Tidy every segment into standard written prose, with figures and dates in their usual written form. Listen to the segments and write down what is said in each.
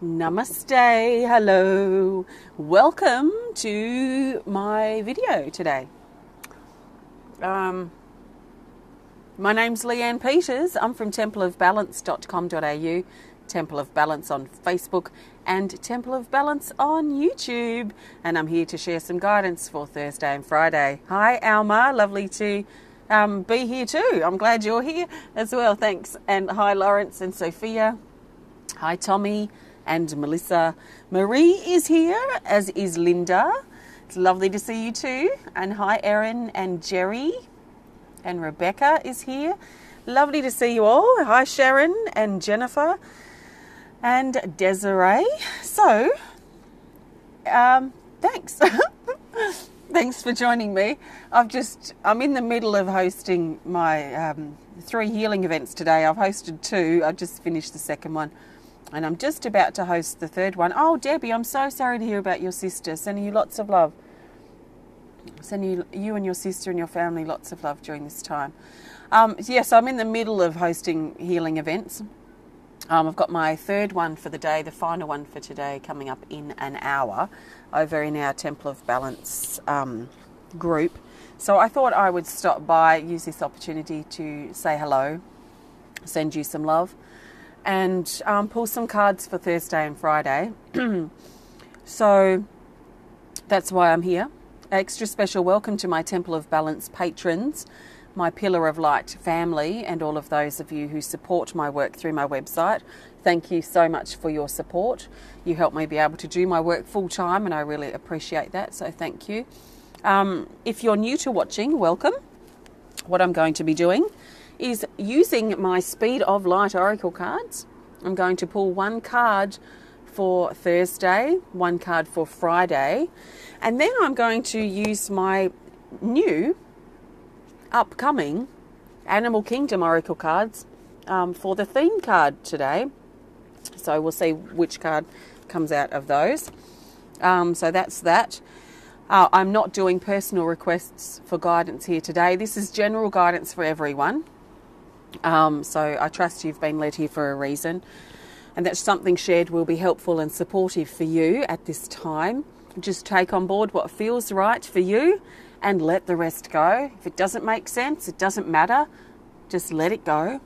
Namaste, hello, welcome to my video today. My name's Leanne Peters. I'm from templeofbalance.com.au, Temple of Balance on Facebook and Temple of Balance on YouTube, and I'm here to share some guidance for Thursday and Friday. Hi Alma, lovely to be here too. I'm glad you're here as well, thanks. And hi Lawrence and Sophia. Hi Tommy and Melissa. Marie is here, as is Linda. It's lovely to see you too. And hi Erin and Jerry. And Rebecca is here. Lovely to see you all. Hi Sharon and Jennifer and Desiree. So, thanks. Thanks for joining me. I'm in the middle of hosting my 3 healing events today. I've hosted 2. I've just finished the second one. And I'm just about to host the 3rd one. Oh, Debbie, I'm so sorry to hear about your sister. Sending you lots of love. Sending you and your sister and your family lots of love during this time. Yes, I'm in the middle of hosting healing events. I've got my 3rd one for the day, the final one for today, coming up in an hour over in our Temple of Balance group. So I thought I would stop by, use this opportunity to say hello, send you some love, and pull some cards for Thursday and Friday. So that's why I'm here. Extra special welcome to my Temple of Balance patrons, my Pillar of Light family, and all of those of you who support my work through my website. Thank you so much for your support. You help me be able to do my work full time, and I really appreciate that, so thank you. If you're new to watching, welcome. What I'm going to be doing is using my Speed of Light Oracle cards. I'm going to pull 1 card for Thursday, 1 card for Friday, and then I'm going to use my new upcoming Animal Kingdom Oracle cards for the theme card today. So we'll see which card comes out of those. So that's that. I'm not doing personal requests for guidance here today. This is general guidance for everyone. So I trust you've been led here for a reason, and that something shared will be helpful and supportive for you at this time. Just take on board what feels right for you and let the rest go. If it doesn't make sense, it doesn't matter. Just let it go.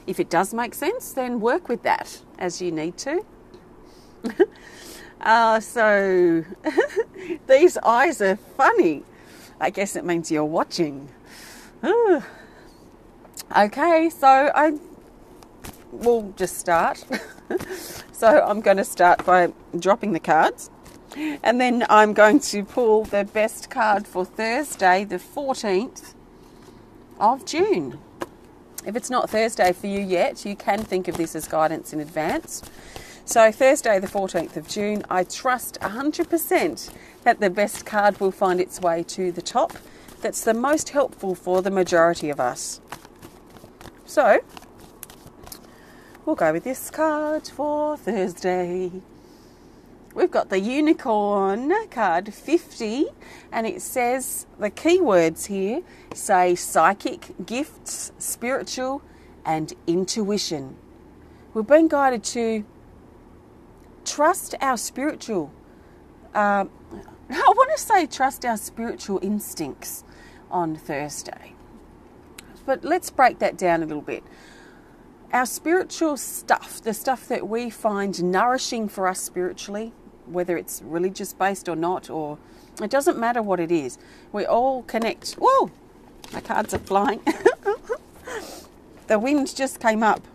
If it does make sense, then work with that as you need to. So these eyes are funny. I guess it means you're watching. Okay, so I will just start. So I'm going to start by dropping the cards, and then I'm going to pull the best card for Thursday, the 14th of June. If it's not Thursday for you yet, you can think of this as guidance in advance. So Thursday, the 14th of June, I trust 100% that the best card will find its way to the top. That's the most helpful for the majority of us. So, we'll go with this card for Thursday. We've got the Unicorn card 50, and it says the keywords here say psychic, gifts, spiritual, and intuition. We've been guided to trust our spiritual, I want to say trust our spiritual instincts on Thursday. But let's break that down a little bit. Our spiritual stuff, the stuff that we find nourishing for us spiritually, whether it's religious based or not, or it doesn't matter what it is. We all connect. Whoa, my cards are flying. The wind just came up.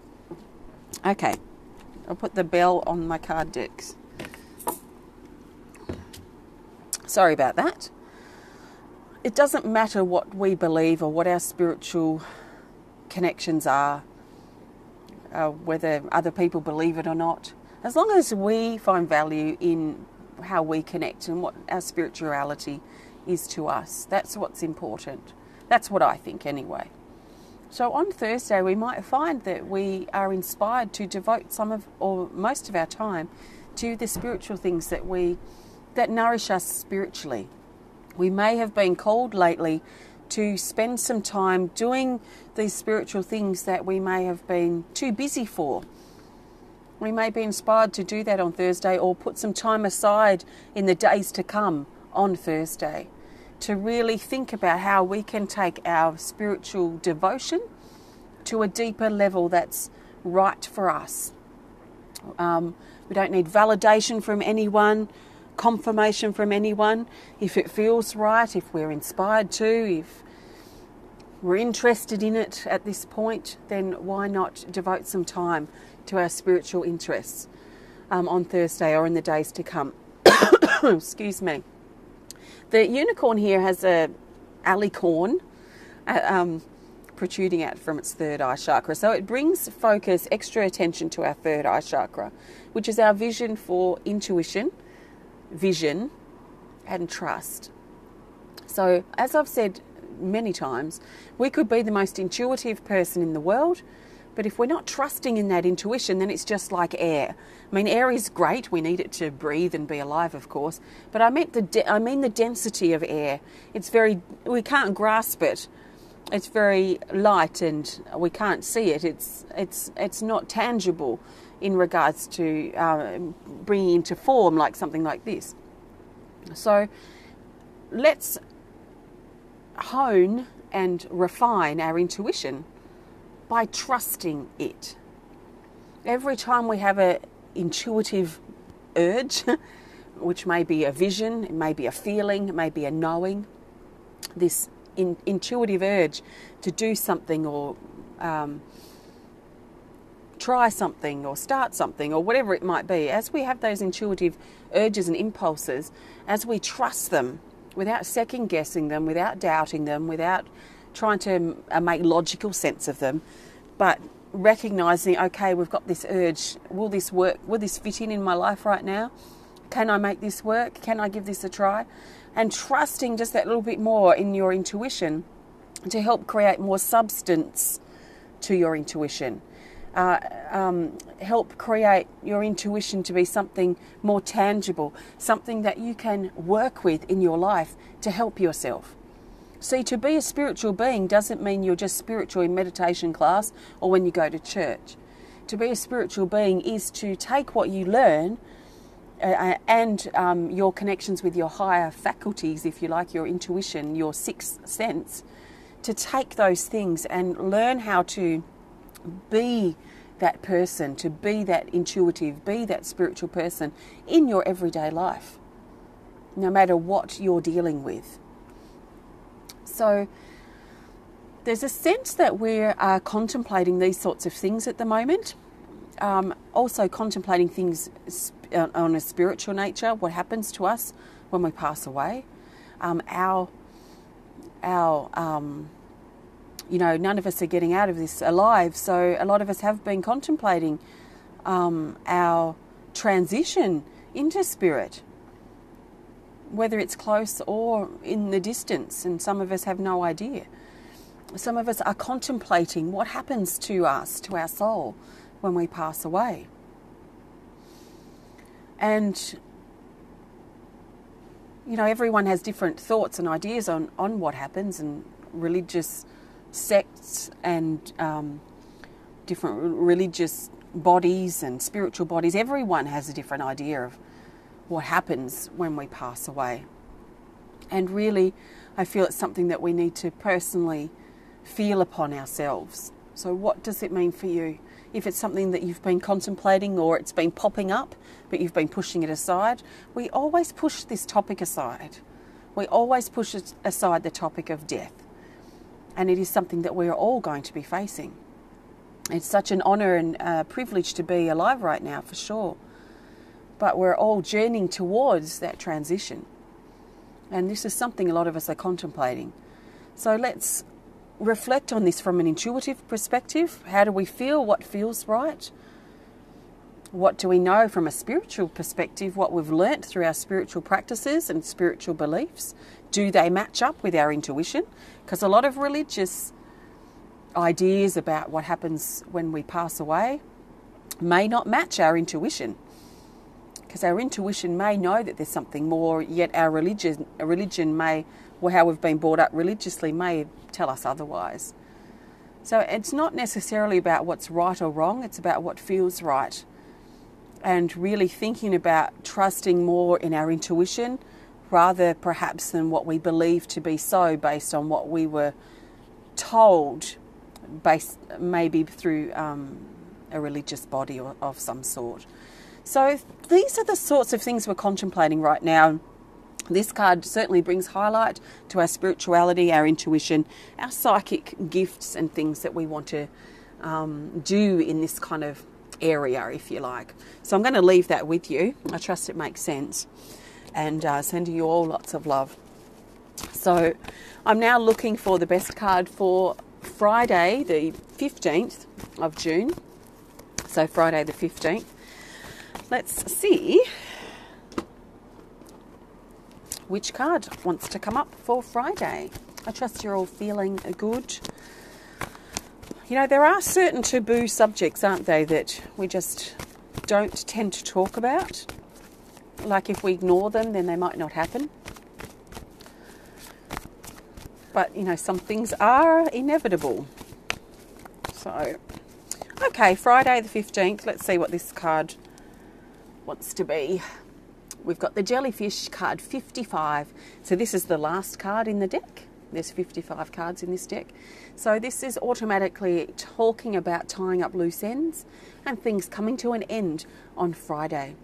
Okay, I'll put the bell on my card decks. Sorry about that. It doesn't matter what we believe or what our spiritual connections are, whether other people believe it or not. As long as we find value in how we connect and what our spirituality is to us, that's what's important. That's what I think anyway. So on Thursday, we might find that we are inspired to devote some of or most of our time to the spiritual things that nourish us spiritually. We may have been called lately to spend some time doing these spiritual things that we may have been too busy for. We may be inspired to do that on Thursday, or put some time aside in the days to come on Thursday to really think about how we can take our spiritual devotion to a deeper level that's right for us. We don't need validation from anyone, confirmation from anyone. If it feels right, if we're inspired to, if we're interested in it at this point, then why not devote some time to our spiritual interests on Thursday or in the days to come. Excuse me. The unicorn here has a alicorn protruding out from its third eye chakra. So it brings focus, extra attention to our third eye chakra, which is our vision for intuition, vision, and trust. So as I've said many times, we could be the most intuitive person in the world, but if we're not trusting in that intuition, then it's just like air. I mean, air is great. We need it to breathe and be alive, of course. But I mean the density of air. We can't grasp it. It's very light and we can't see it. It's not tangible in regards to bringing into form like something like this. So let's hone and refine our intuition by trusting it. Every time we have an intuitive urge, which may be a vision, it may be a feeling, it may be a knowing, this intuitive urge to do something or try something or start something or whatever it might be, as we have those intuitive urges and impulses, as we trust them without second guessing them, without doubting them, without trying to make logical sense of them, but recognizing, okay, we've got this urge, will this work, will this fit in my life right now? Can I make this work? Can I give this a try? And trusting just that little bit more in your intuition to help create more substance to your intuition. Help create your intuition to be something more tangible, something that you can work with in your life to help yourself. See, to be a spiritual being doesn't mean you're just spiritual in meditation class or when you go to church. To be a spiritual being is to take what you learn and your connections with your higher faculties, if you like, your intuition, your sixth sense, to take those things and learn how to be that person, to be that intuitive, be that spiritual person in your everyday life, no matter what you're dealing with. So there's a sense that we're contemplating these sorts of things at the moment. Also contemplating things on a spiritual nature, what happens to us when we pass away. None of us are getting out of this alive, so a lot of us have been contemplating our transition into spirit, whether it's close or in the distance, and some of us have no idea. Some of us are contemplating what happens to us, to our soul, when we pass away. And, everyone has different thoughts and ideas on what happens, and religious sects and different religious bodies and spiritual bodies. Everyone has a different idea of what happens when we pass away. And really, I feel it's something that we need to personally feel upon ourselves. So what does it mean for you? If it's something that you've been contemplating or it's been popping up, but you've been pushing it aside, we always push this topic aside. We always push aside the topic of death. And it is something that we're all going to be facing. It's such an honour and privilege to be alive right now, for sure. But we're all journeying towards that transition. And this is something a lot of us are contemplating. So let's reflect on this from an intuitive perspective. How do we feel? What feels right? What do we know from a spiritual perspective? What we've learnt through our spiritual practices and spiritual beliefs? Do they match up with our intuition? Because a lot of religious ideas about what happens when we pass away may not match our intuition. Because our intuition may know that there's something more, yet our religion may, or how we've been brought up religiously, may tell us otherwise. So it's not necessarily about what's right or wrong, it's about what feels right and really thinking about trusting more in our intuition rather perhaps than what we believe to be so based on what we were told, based maybe through a religious body of some sort. So these are the sorts of things we're contemplating right now. This card certainly brings highlight to our spirituality, our intuition, our psychic gifts and things that we want to do in this kind of area, if you like. So I'm going to leave that with you. I trust it makes sense. And sending you all lots of love. So I'm now looking for the best card for Friday, the 15th of June. So Friday the 15th. Let's see which card wants to come up for Friday. I trust you're all feeling good. You know, there are certain taboo subjects, aren't they, that we just don't tend to talk about. Like if we ignore them, then they might not happen. But, you know, some things are inevitable. So, okay, Friday the 15th. Let's see what this card wants to be. We've got the jellyfish card 55. So this is the last card in the deck. There's 55 cards in this deck. So this is automatically talking about tying up loose ends and things coming to an end on Friday.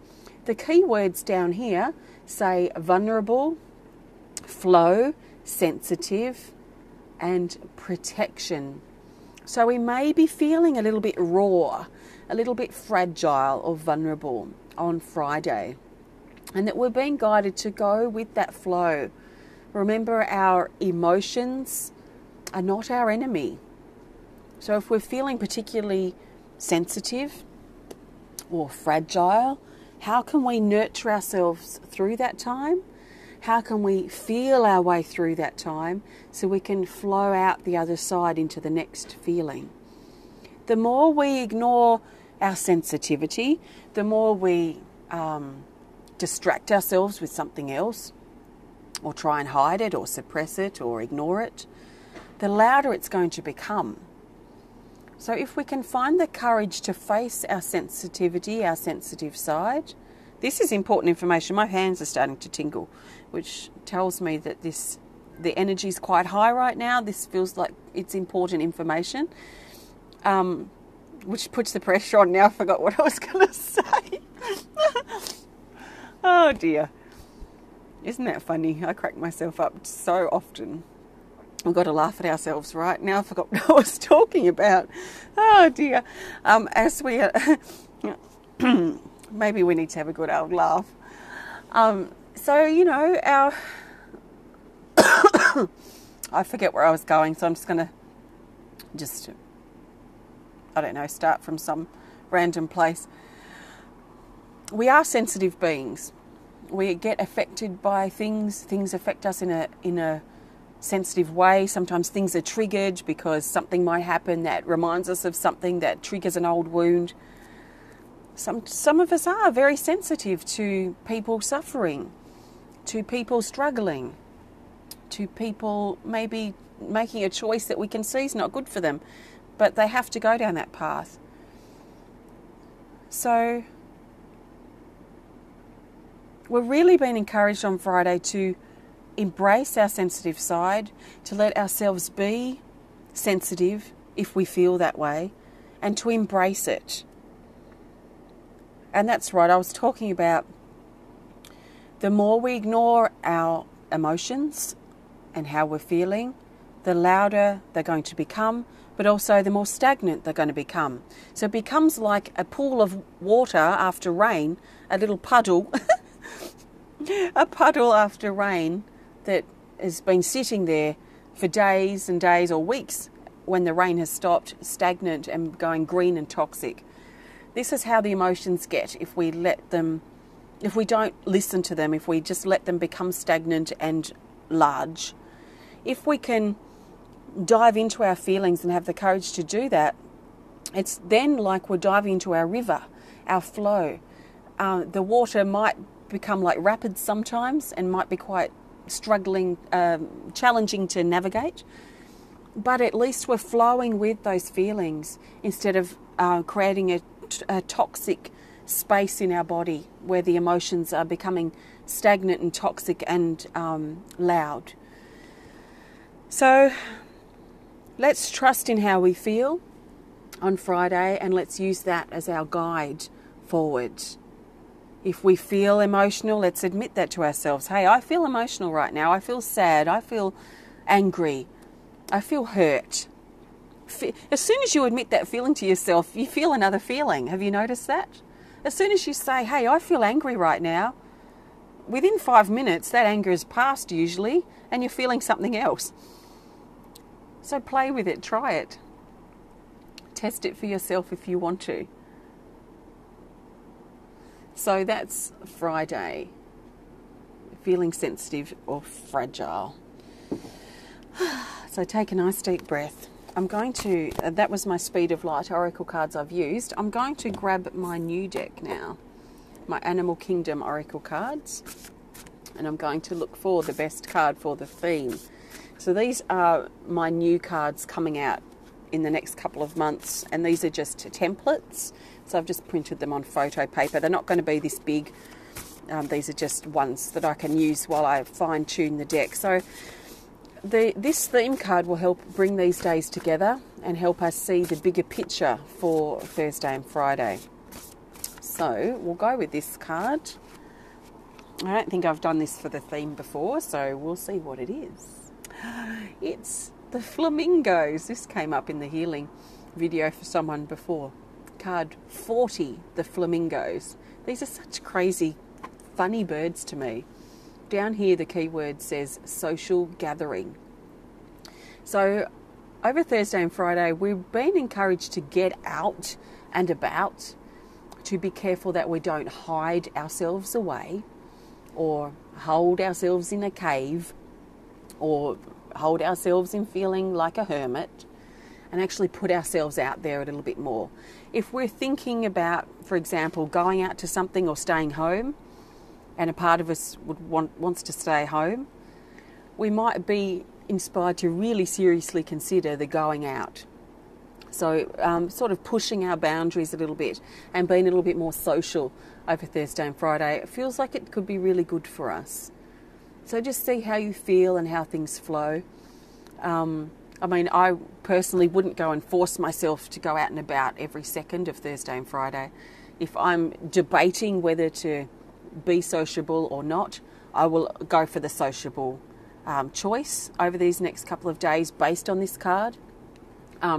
The key words down here say vulnerable, flow, sensitive, and protection. So we may be feeling a little bit raw, a little bit fragile or vulnerable on Friday. And that we're being guided to go with that flow. Remember, our emotions are not our enemy. So if we're feeling particularly sensitive or fragile, how can we nurture ourselves through that time? How can we feel our way through that time so we can flow out the other side into the next feeling? The more we ignore our sensitivity, the more we distract ourselves with something else, or try and hide it, or suppress it, or ignore it, the louder it's going to become. So if we can find the courage to face our sensitivity, our sensitive side, this is important information. My hands are starting to tingle, which tells me that the energy is quite high right now. This feels like it's important information, which puts the pressure on now. I forgot what I was going to say. Oh dear. Isn't that funny? I crack myself up so often. We've got to laugh at ourselves, right? Now I forgot what I was talking about. Oh dear. As we maybe we need to have a good old laugh. So, you know, I forget where I was going, so I'm just going to I don't know, start from some random place. We are sensitive beings. We get affected by things. Things affect us in a sensitive way. Sometimes things are triggered because something might happen that reminds us of something that triggers an old wound. Some of us are very sensitive to people suffering, to people struggling, to people maybe making a choice that we can see is not good for them, but they have to go down that path. So we're really being encouraged on Friday to embrace our sensitive side, to let ourselves be sensitive if we feel that way, and to embrace it. And that's right, I was talking about the more we ignore our emotions and how we're feeling, the louder they're going to become, but also the more stagnant they're going to become. So it becomes like a pool of water after rain, a little puddle, a puddle after rain that has been sitting there for days and days or weeks when the rain has stopped, stagnant and going green and toxic. This is how the emotions get if we don't listen to them, if we just let them become stagnant and large. If we can dive into our feelings and have the courage to do that, it's then like we're diving into our river, our flow. The water might become like rapids sometimes and might be quite struggling, challenging to navigate, but at least we're flowing with those feelings instead of creating a toxic space in our body where the emotions are becoming stagnant and toxic and loud. So let's trust in how we feel on Friday, and let's use that as our guide forward. If we feel emotional, let's admit that to ourselves. Hey, I feel emotional right now. I feel sad. I feel angry. I feel hurt. As soon as you admit that feeling to yourself, you feel another feeling. Have you noticed that? As soon as you say, hey, I feel angry right now, within 5 minutes, that anger is past usually, and you're feeling something else. So play with it. Try it. Test it for yourself if you want to. So that's Friday. Feeling sensitive or fragile. So take a nice deep breath. I'm going to, that was my Speed of Light Oracle cards I've used. I'm going to grab my new deck now, my Animal Kingdom Oracle cards, and I'm going to look for the best card for the theme. So these are my new cards coming out in the next couple of months, and these are just templates. So I've just printed them on photo paper. They're not going to be this big. These are just ones that I can use while I fine-tune the deck. So this theme card will help bring these days together and help us see the bigger picture for Thursday and Friday. So we'll go with this card. I don't think I've done this for the theme before, so we'll see what it is. It's the flamingos. This came up in the healing video for someone before. Card 40, the flamingos. These are such crazy, funny birds to me. Down here, the keyword says social gathering. So over Thursday and Friday, we've been encouraged to get out and about, to be careful that we don't hide ourselves away or hold ourselves in a cave or hold ourselves in feeling like a hermit, and actually put ourselves out there a little bit more. If we're thinking about, for example, going out to something or staying home, and a part of us wants to stay home, we might be inspired to really seriously consider the going out. So sort of pushing our boundaries a little bit and being a little bit more social over Thursday and Friday. It feels like it could be really good for us. So just see how you feel and how things flow. I mean, I personally wouldn't go and force myself to go out and about every second of Thursday and Friday. If I'm debating whether to be sociable or not, I will go for the sociable choice over these next couple of days based on this card,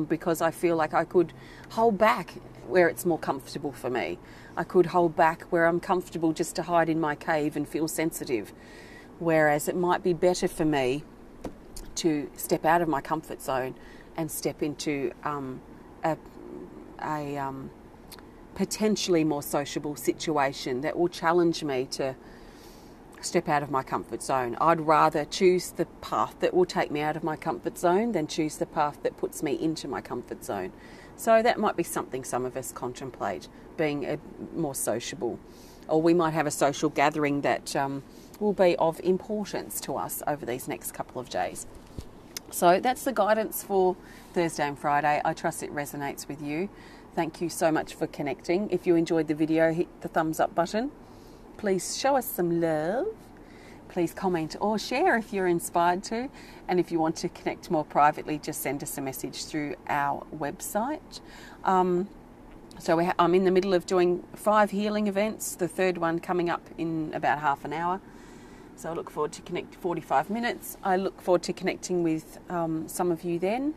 because I feel like I could hold back where it's more comfortable for me. I could hold back where I'm comfortable just to hide in my cave and feel sensitive, whereas it might be better for me to step out of my comfort zone and step into a potentially more sociable situation that will challenge me to step out of my comfort zone. I'd rather choose the path that will take me out of my comfort zone than choose the path that puts me into my comfort zone. So that might be something some of us contemplate, being more sociable. Or we might have a social gathering that will be of importance to us over these next couple of days. So that's the guidance for Thursday and Friday. I trust it resonates with you. Thank you so much for connecting. If you enjoyed the video, hit the thumbs up button. Please show us some love. Please comment or share if you're inspired to. And if you want to connect more privately, just send us a message through our website. So I'm in the middle of doing 5 healing events, the third one coming up in about half an hour. So I look forward to 45 minutes. I look forward to connecting with some of you then.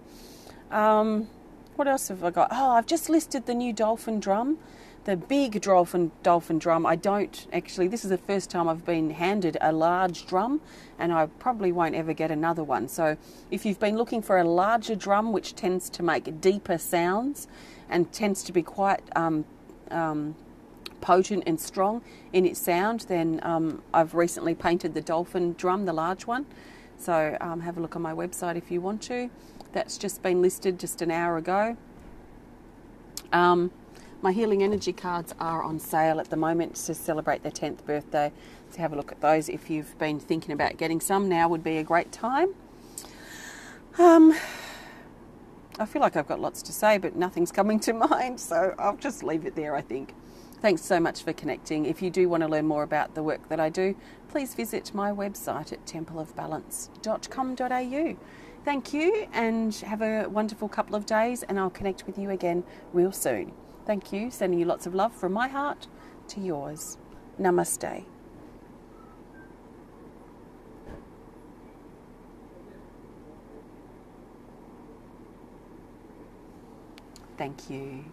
What else have I got? Oh, I've just listed the new dolphin drum, the big dolphin drum. I don't actually, this is the first time I've been handed a large drum, and I probably won't ever get another one. So if you've been looking for a larger drum, which tends to make deeper sounds and tends to be quite potent and strong in its sound, then I've recently painted the dolphin drum, the large one. So have a look on my website if you want to. That's just been listed just an hour ago. My healing energy cards are on sale at the moment to celebrate their 10th birthday. So have a look at those if you've been thinking about getting some. Now would be a great time. I feel like I've got lots to say, but nothing's coming to mind, so I'll just leave it there, I think. Thanks so much for connecting. If you do want to learn more about the work that I do, please visit my website at templeofbalance.com.au. Thank you, and have a wonderful couple of days, and I'll connect with you again real soon. Thank you. Sending you lots of love from my heart to yours. Namaste. Thank you.